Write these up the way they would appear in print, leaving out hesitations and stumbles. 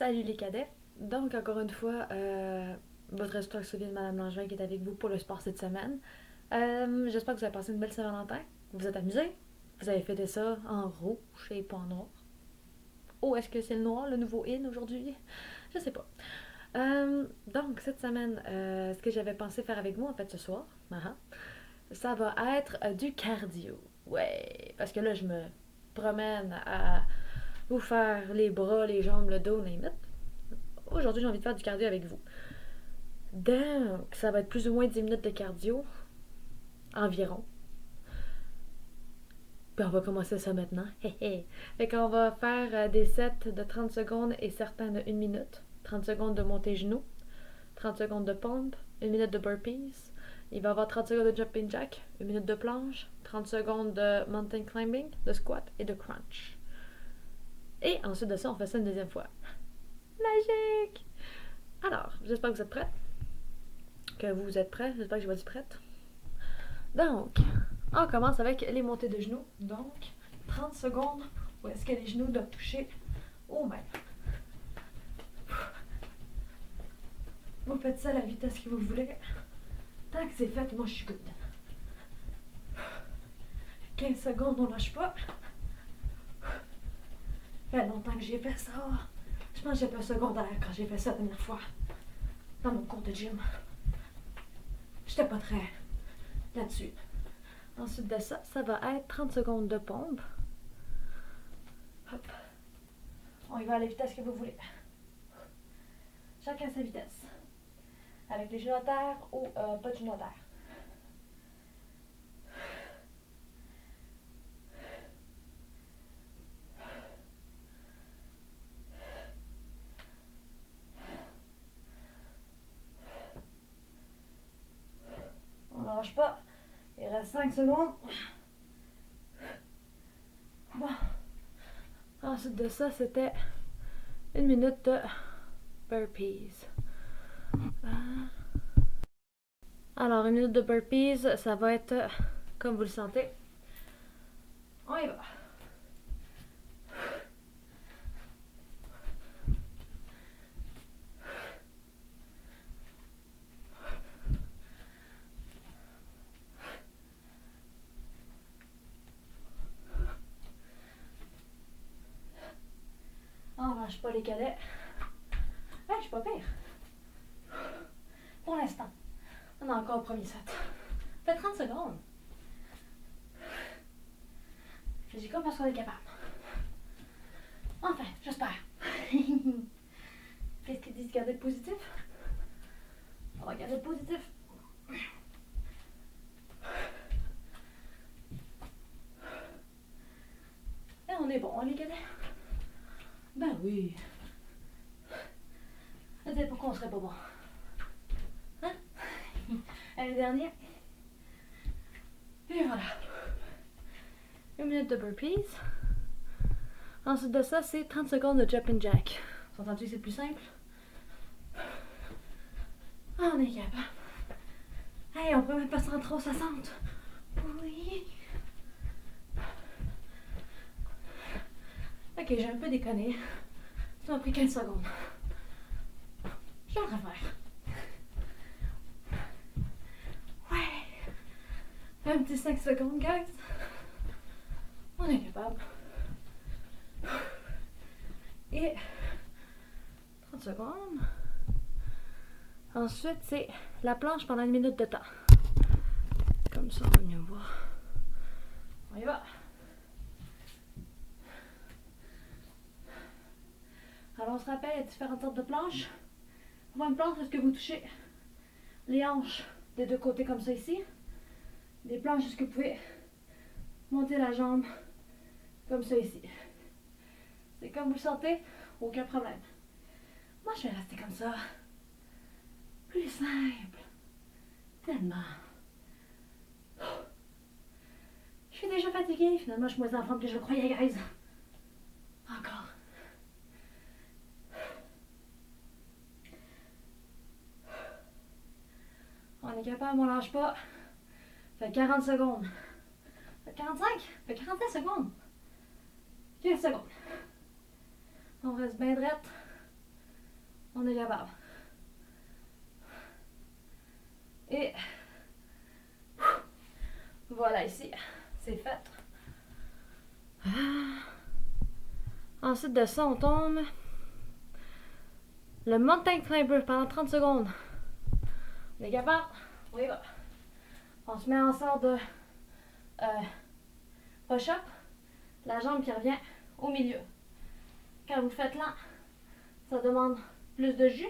Salut les cadets. Donc, encore une fois, votre instructeur Sylvie de Madame Langevin qui est avec vous pour le sport cette semaine. J'espère que vous avez passé une belle Saint-Valentin. Vous vous êtes amusés. Vous avez fêté ça en rouge et pas en noir. Oh, est-ce que c'est le noir, le nouveau in aujourd'hui? Je sais pas. Donc, cette semaine, ce que j'avais pensé faire avec vous, en fait, ce soir, ça va être du cardio. Ouais, parce que là, je me promène à vous faire les bras, les jambes, le dos, name it. Aujourd'hui, j'ai envie de faire du cardio avec vous. Donc, ça va être plus ou moins 10 minutes de cardio, environ. Puis on va commencer ça maintenant. Fait qu'on va faire des sets de 30 secondes et certains de 1 minute. 30 secondes de montée genoux, 30 secondes de pompe, 1 minute de burpees. Il va y avoir 30 secondes de jumping jack, 1 minute de planche, 30 secondes de mountain climbing, de squat et de crunch. Et ensuite de ça, on fait ça une deuxième fois. Magique! Alors, j'espère que vous êtes prêts. Que vous êtes prêts. J'espère que je vais être prête. Donc, on commence avec les montées de genoux. Donc, 30 secondes où est-ce que les genoux doivent toucher au mètre. Vous faites ça à la vitesse que vous voulez. Tant que c'est fait, moi je suis good. 15 secondes, on lâche pas. Ça fait longtemps que j'ai fait ça. Je pense que j'étais pas secondaire quand j'ai fait ça la dernière fois. Dans mon cours de gym. J'étais pas très là-dessus. Ensuite de ça, ça va être 30 secondes de pompe. Hop. On y va à la vitesse que vous voulez. Chacun sa vitesse. Avec les genoux à terre ou pas de genoux à terre. On ne lâche pas. Il reste 5 secondes. Bon. Ensuite de ça, c'était 1 minute de burpees. Alors, 1 minute de burpees, ça va être comme vous le sentez. On y va. On lâche pas les cadets. Je suis pas pire. Pour l'instant. On a encore le premier set. Fait 30 secondes. Je dis comme parce qu'on est capable. Enfin, j'espère. Qu'est-ce qu'ils disent? Garder le positif? On va garder le positif. Et on est bon, les cadets? Ben oui. C'est pourquoi on serait pas bon? Hein? Le dernier. Et voilà. 1 minute de burpees. Ensuite de ça, c'est 30 secondes de jumping jack. Vous entendez, c'est plus simple? On est capable. Hey, on peut même passer en 360. Oui. Ok, j'ai un peu déconné. Ça m'a pris 15 secondes. Je vais le refaire. Ouais. Un petit 5 secondes, guys. On est capable. Et 30 secondes. Ensuite, c'est la planche pendant 1 minute de temps. Comme ça, on va mieux voir. On y va. Alors, on se rappelle, il y a différentes sortes de planches. On voit une planche où est-ce que vous touchez les hanches des deux côtés comme ça ici. Des planches où est-ce que vous pouvez monter la jambe comme ça ici. C'est comme vous le sentez, aucun problème. Moi, je vais rester comme ça. Plus simple. Tellement. Je suis déjà fatiguée. Finalement, je suis moins en forme que je le croyais, guys. Encore. On est capable, on lâche pas. Fait 40 secondes. Fait 45. Fait 45 secondes. 15 secondes. On reste bien drette. On est capable. Et voilà, ici, c'est fait. Ensuite de ça, on tombe le mountain climber pendant 30 secondes. On est capable? On y va. On se met en sorte de push-up, la jambe qui revient au milieu. Quand vous le faites lent, ça demande plus de jus.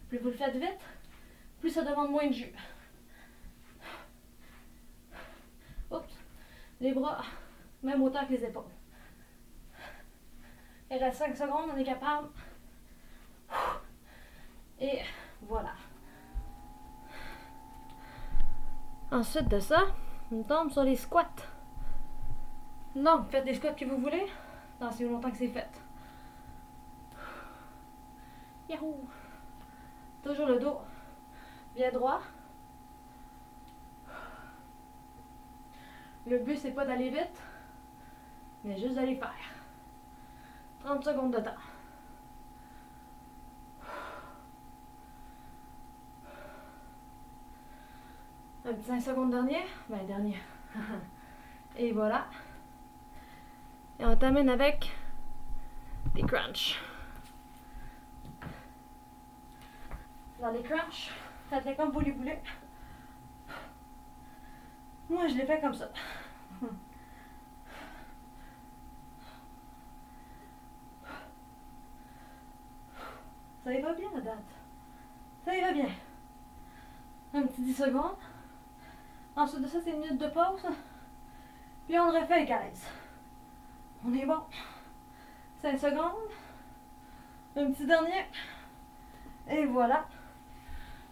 Plus vous le faites vite, plus ça demande moins de jus. Oups. Les bras, même hauteur que les épaules. Il reste 5 secondes, on est capable. Et voilà. Ensuite de ça, on tombe sur les squats. Donc, faites les squats que vous voulez, dans si longtemps que c'est fait. Yahoo! Toujours le dos bien droit. Le but, c'est pas d'aller vite, mais juste d'aller faire. 30 secondes de temps. Un petit 5 secondes dernier. Ben, dernier. Et voilà. Et on termine avec des crunchs. Dans les crunchs, faites-les comme vous les voulez. Moi, je les fais comme ça. Ça y va bien, la date. Ça y va bien. Un petit 10 secondes. Ensuite de ça, c'est une minute de pause. Puis on le refait les 15. On est bon. 5 secondes. Un petit dernier. Et voilà.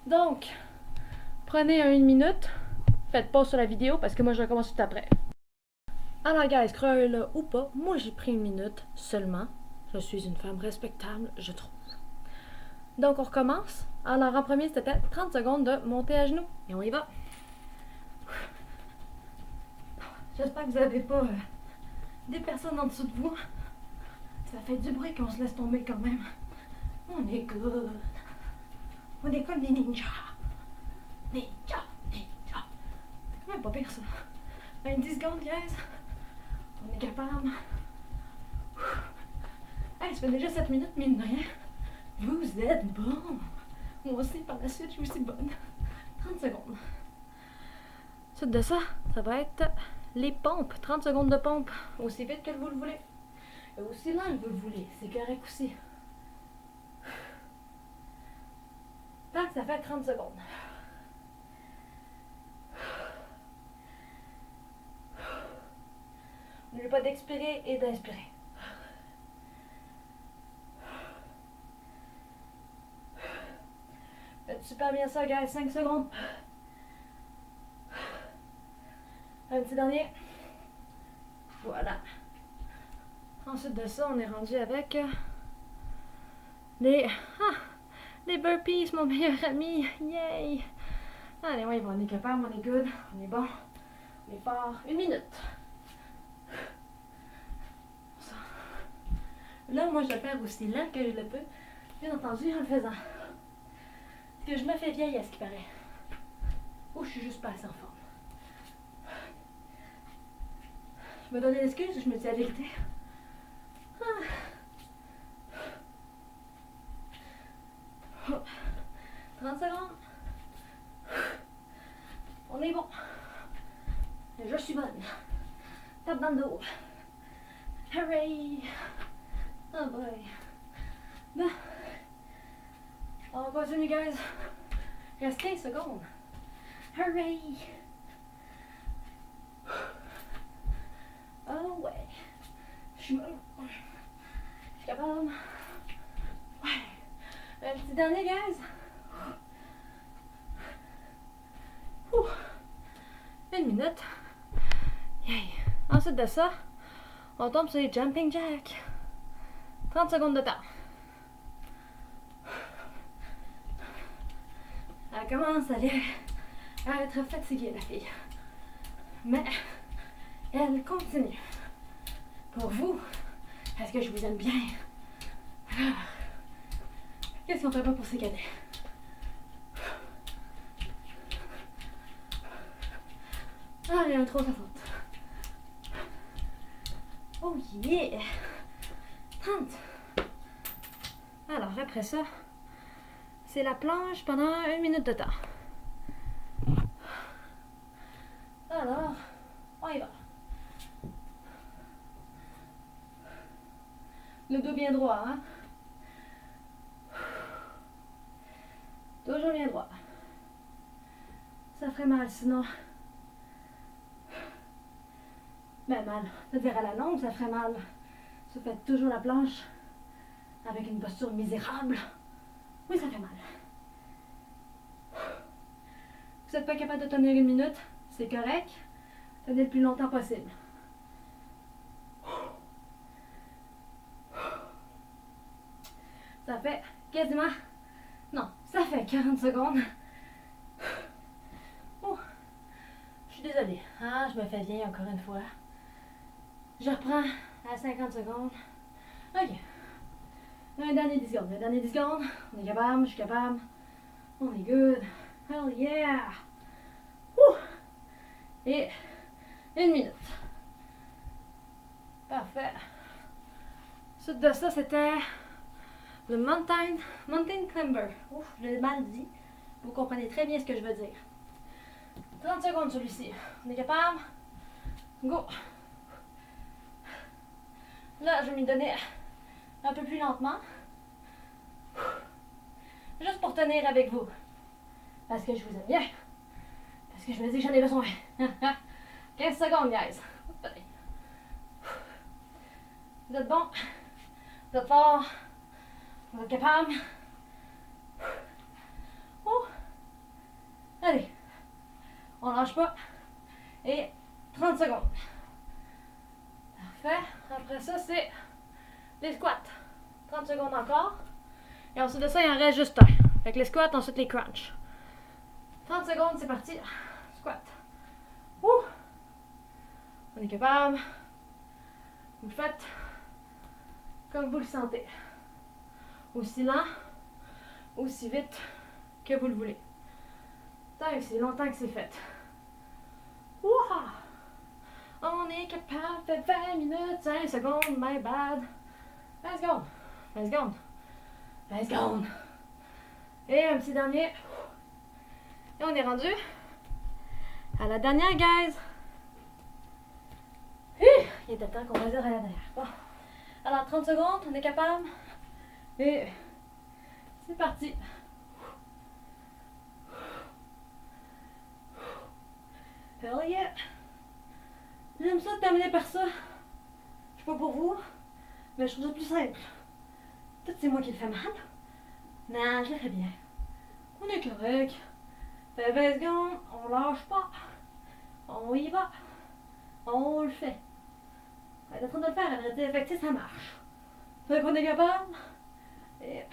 Donc, prenez une minute. Faites pause sur la vidéo parce que moi je recommence tout après. Alors guys, croyez-le ou pas, moi j'ai pris une minute seulement. Je suis une femme respectable, je trouve. Donc on recommence. Alors en premier c'était 30 secondes de monter à genoux. Et on y va. J'espère que vous n'avez pas des personnes en dessous de vous. Ça fait du bruit qu'on se laisse tomber quand même. On est good. On est comme des ninjas. Ninja, ninja. C'est quand même pas pire ça. 10 secondes, guys. On est capable. Hey, ça fait déjà 7 minutes, mine de rien. Vous êtes bon. Moi aussi, par la suite, je suis aussi bonne. 30 secondes. Suite de ça, ça va être les pompes. 30 secondes de pompe. Aussi vite que vous le voulez. Et aussi lent que vous le voulez. C'est correct aussi. Tant que ça fait 30 secondes. N'oubliez pas d'expirer et d'inspirer. Faites super bien ça, guys. 5 secondes. Un petit dernier. Voilà. Ensuite de ça, on est rendu avec les burpees, mon meilleur ami. Yay! Allez, ouais, on est capable, on est good, on est bon, on est fort. Une minute. Ça. Là, moi, je vais faire aussi lent que je le peux, bien entendu, en le faisant. Parce que je me fais vieille à ce qui paraît. Ou je suis juste pas assez en forme. Je me donne l'excuse, je me dis la vérité. 30 secondes. On est bon. Je suis bonne. Tape dans le dos. Hooray! Oh boy. Bon. On continue, guys. Reste 15 secondes. Hooray! Oh ouais. Je suis capable. Ouais. Un petit dernier, guys. Une minute. Yay. Ensuite de ça, on tombe sur les jumping jacks. 30 secondes de temps. Elle commence à être fatiguée, la fille. Mais elle continue. Pour vous, est-ce que je vous aime bien? Qu'est-ce qu'on fait pas pour ces cadets? Allez, un 360. Oh yeah! 30. Alors, après ça, c'est la planche pendant 1 minute de temps. Alors, on y va. Le dos bien droit, hein? Toujours bien droit. Ça ferait mal sinon. Ben mal. C'est-à-dire à la longue, ça ferait mal. Si vous faites toujours la planche avec une posture misérable, oui, ça fait mal. Vous n'êtes pas capable de tenir 1 minute, c'est correct. Tenez le plus longtemps possible. Ça fait quasiment... Non, ça fait 40 secondes. Oh, je suis désolée. Ah, je me fais vieille encore une fois. Je reprends à 50 secondes. Ok. Un dernier 10 secondes. Un dernier 10 secondes. On est capable, je suis capable. On est good. Hell yeah! Ouh. Et 1 minute. Parfait. Suite de ça, c'était le mountain climber. Ouf, je l'ai mal dit. Vous comprenez très bien ce que je veux dire. 30 secondes celui-ci. On est capable? Go! Là, je vais m'y donner un peu plus lentement. Juste pour tenir avec vous. Parce que je vous aime bien. Parce que je me dis que j'en ai besoin. 15 secondes, guys. Vous êtes bons. Vous êtes forts. Vous êtes capables. Oh. Allez. On lâche pas. Et 30 secondes. Parfait. Après ça, c'est les squats. 30 secondes encore. Et ensuite de ça, il en reste juste un. Fait que les squats, ensuite les crunch. 30 secondes, c'est parti. Squat. Ouh. On est capable. Vous le faites comme vous le sentez. Aussi lent, aussi vite que vous le voulez. Tant que c'est longtemps que c'est fait. Wouah! On est capable, fait 20 minutes, 5 secondes, my bad. 20 secondes, 20 secondes, 20 secondes. Et un petit dernier. Et on est rendu à la dernière, guys. Il était temps qu'on va dire à la dernière. Bon. Alors, 30 secondes, on est capable. Et c'est parti. Hell yeah! J'aime ça de terminer par ça. Je sais pas pour vous, mais je trouve ça plus simple. Peut-être c'est moi qui le fais mal. Non, je le fais bien. On est correct. Fait 20 secondes, on lâche pas. On y va. On le fait. On est en train de le faire, arrêtez. Fait que ça marche. Fait qu'on est capable. Et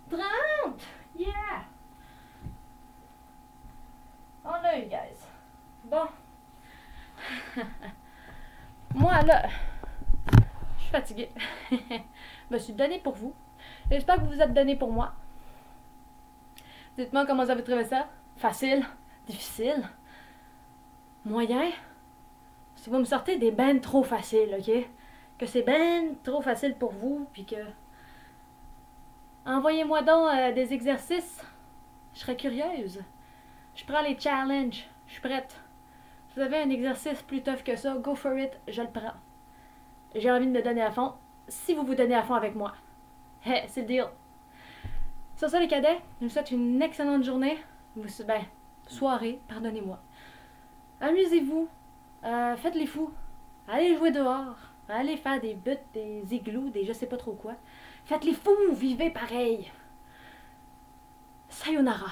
30! Yeah! On l'a eu, guys. Bon. Moi, là, je suis fatiguée. Je me suis donnée pour vous. J'espère que vous vous êtes donné pour moi. Dites-moi comment vous avez trouvé ça. Facile? Difficile? Moyen? Si vous me sortez des bennes trop faciles, ok? Que c'est ben trop facile pour vous, puis que... Envoyez-moi donc des exercices. Je serais curieuse. Je prends les challenges. Je suis prête. Si vous avez un exercice plus tough que ça, go for it, je le prends. J'ai envie de me donner à fond. Si vous vous donnez à fond avec moi. Hey, c'est le deal. Sur ça, les cadets, je vous souhaite une excellente journée. Soirée, pardonnez-moi. Amusez-vous. Faites les fous. Allez jouer dehors. Allez faire des buts, des igloos, des je sais pas trop quoi. Faites les fous, vivez pareil. Sayonara.